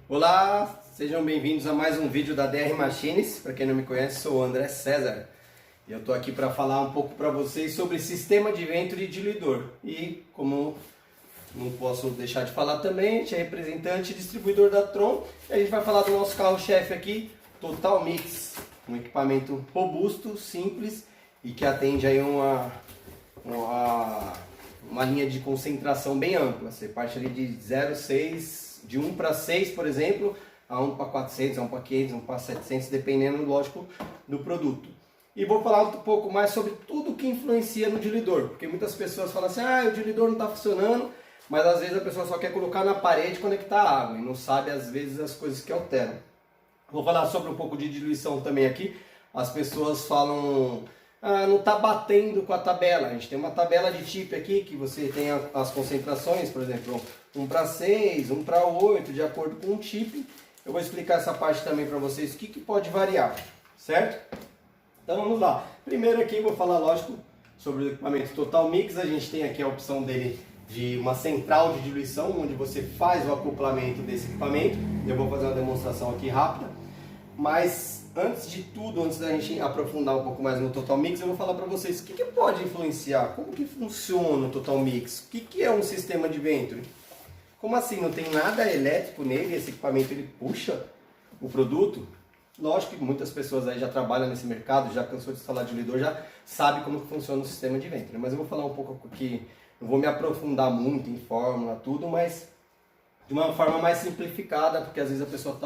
Olá, sejam bem-vindos a mais um vídeo da DR Machines. Para quem não me conhece, sou o André César e eu estou aqui para falar um pouco para vocês sobre sistema de vento e diluidor. E como não posso deixar de falar também, a gente é representante e distribuidor da Tron e a gente vai falar do nosso carro-chefe aqui, Total Mix, um equipamento robusto, simples e que atende aí uma linha de concentração bem ampla. Você parte ali de 0,6, de 1 para 6, por exemplo, a 1 para 400, a 1 para 500, a 1 para 700, dependendo, lógico, do produto. E vou falar um pouco mais sobre tudo que influencia no diluidor, porque muitas pessoas falam assim, o diluidor não está funcionando, mas às vezes a pessoa só quer colocar na parede e conectar a água, e não sabe às vezes as coisas que alteram. Vou falar sobre um pouco de diluição também aqui. As pessoas falam, não está batendo com a tabela. A gente tem uma tabela de TIP aqui, que você tem as concentrações, por exemplo, 1 para 6, 1 para 8, de acordo com o TIP. Eu vou explicar essa parte também para vocês, o que pode variar, certo? Então vamos lá. Primeiro aqui eu vou falar, lógico, sobre o equipamento Total Mix. A gente tem aqui a opção dele de uma central de diluição, onde você faz o acoplamento desse equipamento. Eu vou fazer uma demonstração aqui rápida. Mas antes de tudo, antes da gente aprofundar um pouco mais no Total Mix, eu vou falar para vocês o que pode influenciar, como que funciona o Total Mix, o que é um sistema de vento. Como assim? Não tem nada elétrico nele? Esse equipamento ele puxa o produto? Lógico que muitas pessoas aí já trabalham nesse mercado, já cansou de instalar diluidor, já sabe como que funciona o sistema de vento. Mas eu vou falar um pouco aqui, não vou me aprofundar muito em fórmula, tudo, mas de uma forma mais simplificada, porque às vezes a pessoa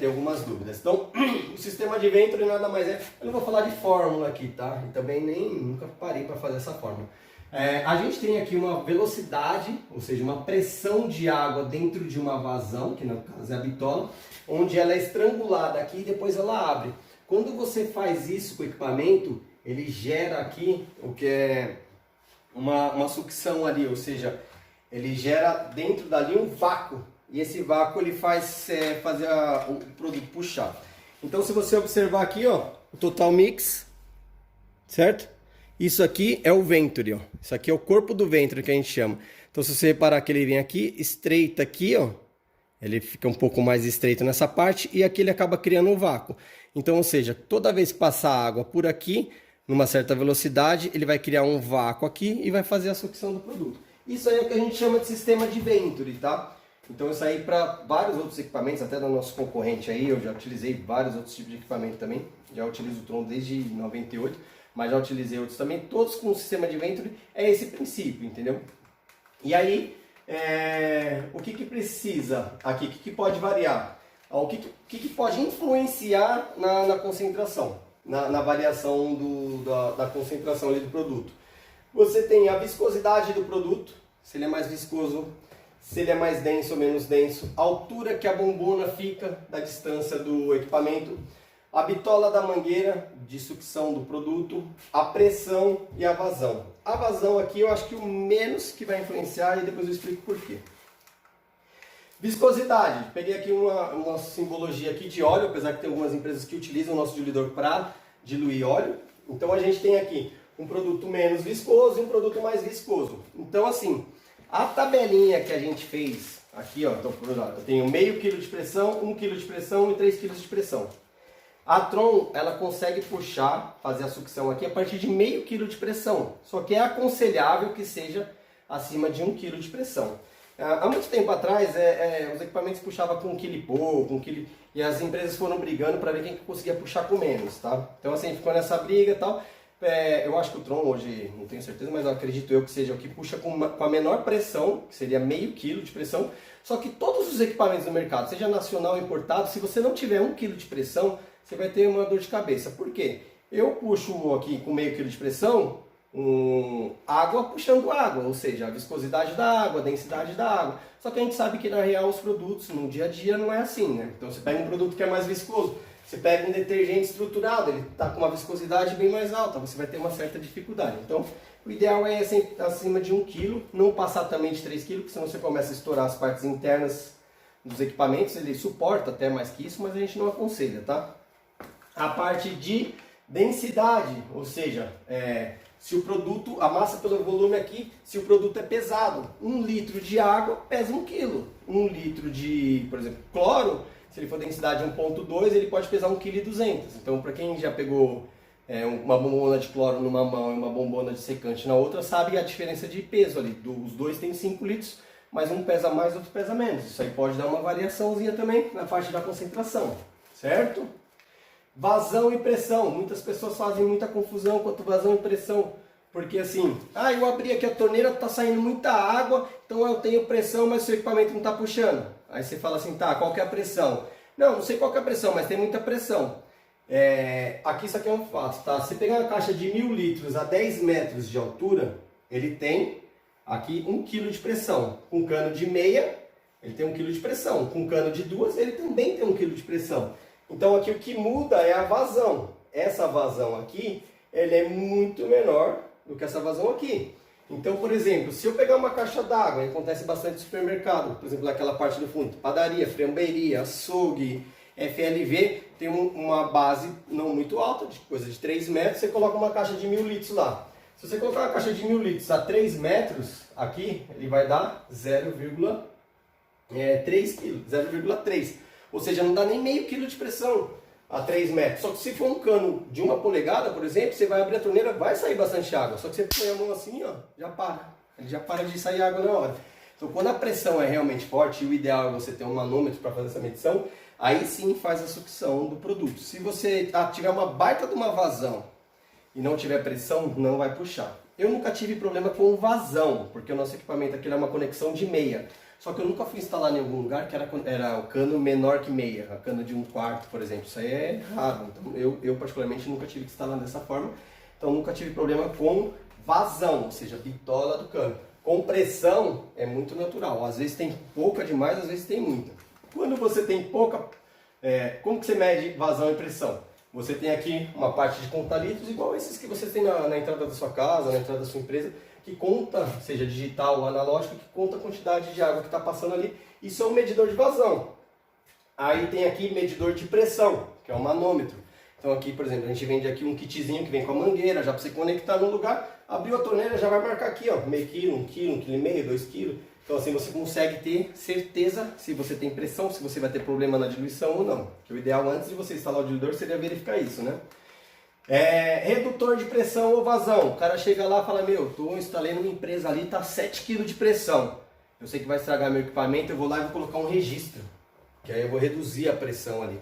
tem algumas dúvidas. Então, o sistema de vento ele nada mais é... Eu não vou falar de fórmula aqui, tá? E também nunca parei para fazer essa fórmula. A gente tem aqui uma velocidade, ou seja, uma pressão de água dentro de uma vazão, que no caso é a bitola, onde ela é estrangulada aqui e depois ela abre. Quando você faz isso com o equipamento, ele gera aqui o que é uma sucção ali, ou seja, ele gera dentro dali um vácuo. E esse vácuo ele faz fazer o produto puxar. Então se você observar aqui, ó, o Total Mix, certo? Isso aqui é o Venturi, ó. Isso aqui é o corpo do Venturi que a gente chama. Então se você reparar que ele vem aqui, estreita aqui, ó. Ele fica um pouco mais estreito nessa parte e aqui ele acaba criando um vácuo. Então, ou seja, toda vez que passar água por aqui, numa certa velocidade, ele vai criar um vácuo aqui e vai fazer a sucção do produto. Isso aí é o que a gente chama de sistema de Venturi, tá? Então isso aí para vários outros equipamentos, até do nosso concorrente aí, eu já utilizei vários outros tipos de equipamento também. Já utilizo o Tron desde 98, mas já utilizei outros também. Todos com o sistema de Venturi é esse princípio, entendeu? E aí, o que precisa aqui, o que pode variar? O que pode influenciar na concentração, na variação da concentração ali do produto? Você tem a viscosidade do produto, se ele é mais viscoso, se ele é mais denso ou menos denso, a altura que a bombona fica da distância do equipamento, a bitola da mangueira de sucção do produto, a pressão e a vazão. A vazão aqui eu acho que o menos que vai influenciar e depois eu explico por quê. Viscosidade. Peguei aqui uma simbologia aqui de óleo, apesar que tem algumas empresas que utilizam o nosso diluidor para diluir óleo. Então a gente tem aqui um produto menos viscoso e um produto mais viscoso. Então assim, a tabelinha que a gente fez aqui, ó, então, eu tenho meio quilo de pressão, 1 kg de pressão e 3 kg de pressão. A Tron, ela consegue puxar, fazer a sucção aqui a partir de meio quilo de pressão. Só que é aconselhável que seja acima de 1 kg de pressão. Há muito tempo atrás, os equipamentos puxavam com 1 kg e pouco, 1 kg, e as empresas foram brigando para ver quem conseguia puxar com menos, tá? Então assim, ficou nessa briga e tal. Eu acho que o Tron hoje, não tenho certeza, mas eu acredito eu que seja o que puxa com a menor pressão, que seria meio quilo de pressão. Só que todos os equipamentos do mercado, seja nacional ou importado, se você não tiver 1 kg de pressão, você vai ter uma dor de cabeça. Por quê? Eu puxo aqui com meio quilo de pressão, água puxando água, ou seja, a viscosidade da água, a densidade da água. Só que a gente sabe que na real os produtos no dia a dia não é assim, né? Então você pega um produto que é mais viscoso, você pega um detergente estruturado, ele está com uma viscosidade bem mais alta, você vai ter uma certa dificuldade. Então, o ideal é acima de 1 kg, não passar também de 3 kg, porque senão você começa a estourar as partes internas dos equipamentos, ele suporta até mais que isso, mas a gente não aconselha, tá? A parte de densidade, ou seja, se o produto, a massa pelo volume aqui, se o produto é pesado. 1 litro de água pesa 1 quilo. 1 litro de, por exemplo, cloro, se ele for densidade 1,2, ele pode pesar 1,2 kg. Então, para quem já pegou uma bombona de cloro numa mão e uma bombona de secante na outra, sabe a diferença de peso ali. Os dois têm 5 litros, mas um pesa mais, outro pesa menos. Isso aí pode dar uma variaçãozinha também na parte da concentração, certo? Vazão e pressão. Muitas pessoas fazem muita confusão quanto vazão e pressão. Porque assim, eu abri aqui a torneira, está saindo muita água, então eu tenho pressão, mas o seu equipamento não está puxando. Aí você fala assim, tá, qual que é a pressão? Não sei qual que é a pressão, mas tem muita pressão. Aqui isso aqui é um fato, tá? Se pegar uma caixa de 1000 litros a 10 metros de altura, ele tem aqui 1 kg de pressão. Com cano de meia, ele tem 1 kg de pressão. Com cano de 2, ele também tem 1 kg de pressão. Então aqui o que muda é a vazão. Essa vazão aqui, ele é muito menor do que essa vazão aqui. Então, por exemplo, se eu pegar uma caixa d'água, acontece bastante no supermercado, por exemplo, naquela parte do fundo, padaria, framberia, açougue, FLV, tem uma base não muito alta, de coisa de 3 metros, você coloca uma caixa de 1000 litros lá. Se você colocar uma caixa de 1000 litros a 3 metros, aqui, ele vai dar 0,3 kg, 0,3. Ou seja, não dá nem meio quilo de pressão a 3 metros. Só que se for um cano de 1 polegada, por exemplo, você vai abrir a torneira, vai sair bastante água. Só que você põe a mão assim, ó, já para. Ele já para de sair água na hora. Então, quando a pressão é realmente forte, o ideal é você ter um manômetro para fazer essa medição, aí sim faz a sucção do produto. Se você tiver uma baita de uma vazão e não tiver pressão, não vai puxar. Eu nunca tive problema com vazão, porque o nosso equipamento aqui é uma conexão de meia. Só que eu nunca fui instalar em algum lugar que era o cano menor que meia, a cano de 1/4, por exemplo. Isso aí é raro. Então, eu particularmente nunca tive que instalar dessa forma. Então nunca tive problema com vazão, ou seja, bitola do cano. Com pressão é muito natural. Às vezes tem pouca demais, às vezes tem muita. Quando você tem pouca, como que você mede vazão e pressão? Você tem aqui uma parte de contalitros, igual esses que você tem na entrada da sua casa, na entrada da sua empresa, que conta, seja digital ou analógico, que conta a quantidade de água que está passando ali. Isso é um medidor de vazão. Aí tem aqui medidor de pressão, que é um manômetro. Então aqui, por exemplo, a gente vende aqui um kitzinho que vem com a mangueira, já para você conectar no lugar, abriu a torneira, já vai marcar aqui, ó, meio quilo, 1 quilo, 1,5 kg, 2 kg. Então assim você consegue ter certeza se você tem pressão, se você vai ter problema na diluição ou não. Que o ideal antes de você instalar o diluidor seria verificar isso, né? Redutor de pressão ou vazão. O cara chega lá e fala, instalei numa empresa ali, tá 7 kg de pressão. Eu sei que vai estragar meu equipamento, eu vou lá e vou colocar um registro. Que aí eu vou reduzir a pressão ali.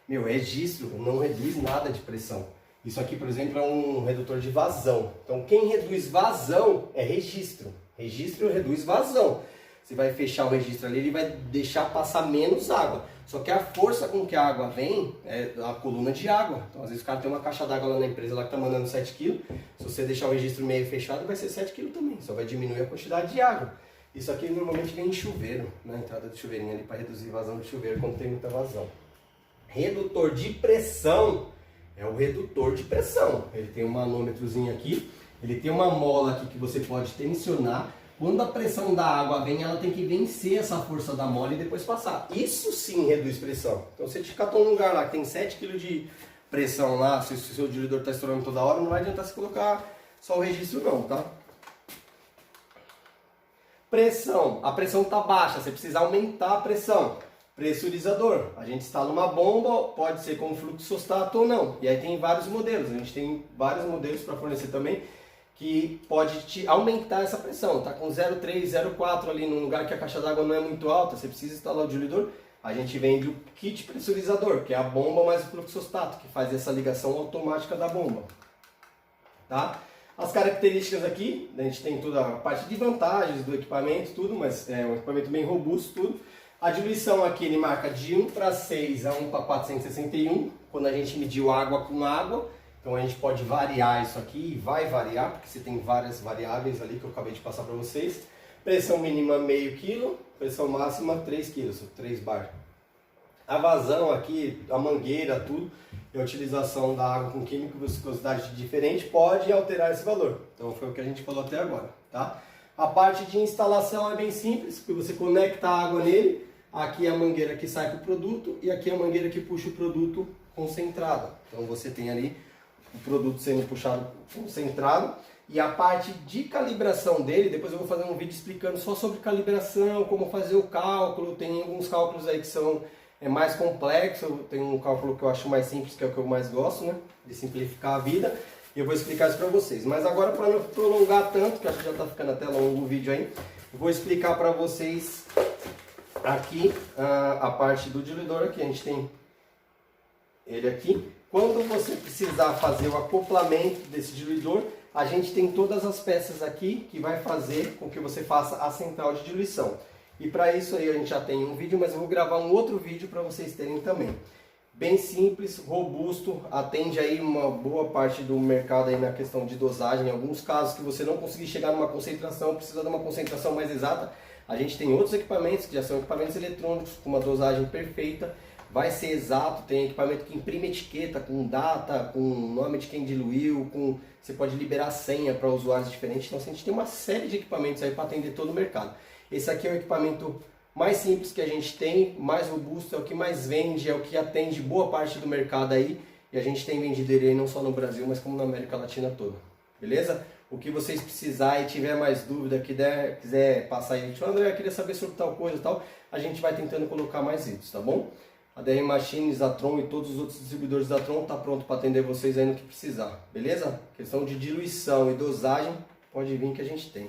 Registro não reduz nada de pressão. Isso aqui, por exemplo, é um redutor de vazão. Então quem reduz vazão é registro. Registro reduz vazão. Você vai fechar o registro ali, ele vai deixar passar menos água. Só que a força com que a água vem é a coluna de água. Então, às vezes o cara tem uma caixa d'água lá na empresa lá que está mandando 7 kg. Se você deixar o registro meio fechado, vai ser 7 kg também. Só vai diminuir a quantidade de água. Isso aqui normalmente vem em chuveiro, na entrada do chuveirinho ali, para reduzir vazão de chuveiro quando tem muita vazão. Redutor de pressão é o redutor de pressão. Ele tem um manômetrozinho aqui. Ele tem uma mola aqui que você pode tensionar. Quando a pressão da água vem, ela tem que vencer essa força da mola e depois passar. Isso sim reduz pressão. Então, se você catou num lugar lá que tem 7 kg de pressão lá, se o seu diluidor está estourando toda hora, não vai adiantar você colocar só o registro não, tá? Pressão. A pressão está baixa, você precisa aumentar a pressão. Pressurizador. A gente instala uma bomba, pode ser com fluxostato ou não. E aí tem vários modelos. A gente tem vários modelos para fornecer também, que pode te aumentar essa pressão. Tá com 0,3, 0,4 ali num lugar que a caixa d'água não é muito alta, você precisa instalar o diluidor. A gente vende o kit pressurizador, que é a bomba mais o fluxostato, que faz essa ligação automática da bomba. Tá? As características aqui, a gente tem toda a parte de vantagens do equipamento, tudo, mas é um equipamento bem robusto, tudo. A diluição aqui ele marca de 1/6 a 1/461, quando a gente mediu água com água. Então a gente pode variar isso aqui, e vai variar, porque você tem várias variáveis ali que eu acabei de passar para vocês. Pressão mínima meio quilo, pressão máxima 3 kg, 3 bar. A vazão aqui, a mangueira, tudo, e a utilização da água com químico, viscosidade diferente, pode alterar esse valor. Então foi o que a gente falou até agora, tá? A parte de instalação é bem simples, porque você conecta a água nele, aqui é a mangueira que sai com o produto e aqui é a mangueira que puxa o produto concentrado. Então você tem ali o produto sendo puxado concentrado E a parte de calibração dele, depois eu vou fazer um vídeo explicando só sobre calibração, como fazer o cálculo. Tem alguns cálculos aí que são mais complexos, tem um cálculo que eu acho mais simples, que é o que eu mais gosto, né? De simplificar a vida. E eu vou explicar isso para vocês. Mas agora, para não prolongar tanto, que acho que já está ficando até longo o vídeo aí, eu vou explicar para vocês aqui a parte do diluidor. Aqui a gente tem ele aqui. Quando você precisar fazer o acoplamento desse diluidor, a gente tem todas as peças aqui que vai fazer com que você faça a central de diluição. E para isso aí a gente já tem um vídeo, mas eu vou gravar um outro vídeo para vocês terem também. Bem simples, robusto, atende aí uma boa parte do mercado aí na questão de dosagem. Em alguns casos que você não conseguir chegar numa concentração, precisa de uma concentração mais exata, a gente tem outros equipamentos que já são equipamentos eletrônicos com uma dosagem perfeita. Vai ser exato, tem equipamento que imprime etiqueta com data, com nome de quem diluiu, você pode liberar senha para usuários diferentes. Então a gente tem uma série de equipamentos aí para atender todo o mercado. Esse aqui é o equipamento mais simples que a gente tem, mais robusto, é o que mais vende, é o que atende boa parte do mercado aí. E a gente tem vendido ele aí não só no Brasil, mas como na América Latina toda. Beleza? O que vocês precisarem e tiver mais dúvida, quiser passar aí, tipo, André, eu queria saber sobre tal coisa e tal, a gente vai tentando colocar mais vídeos, tá bom? A DR Machines, a Tron e todos os outros distribuidores da Tron tá pronto para atender vocês aí no que precisar, beleza? Questão de diluição e dosagem, pode vir que a gente tem.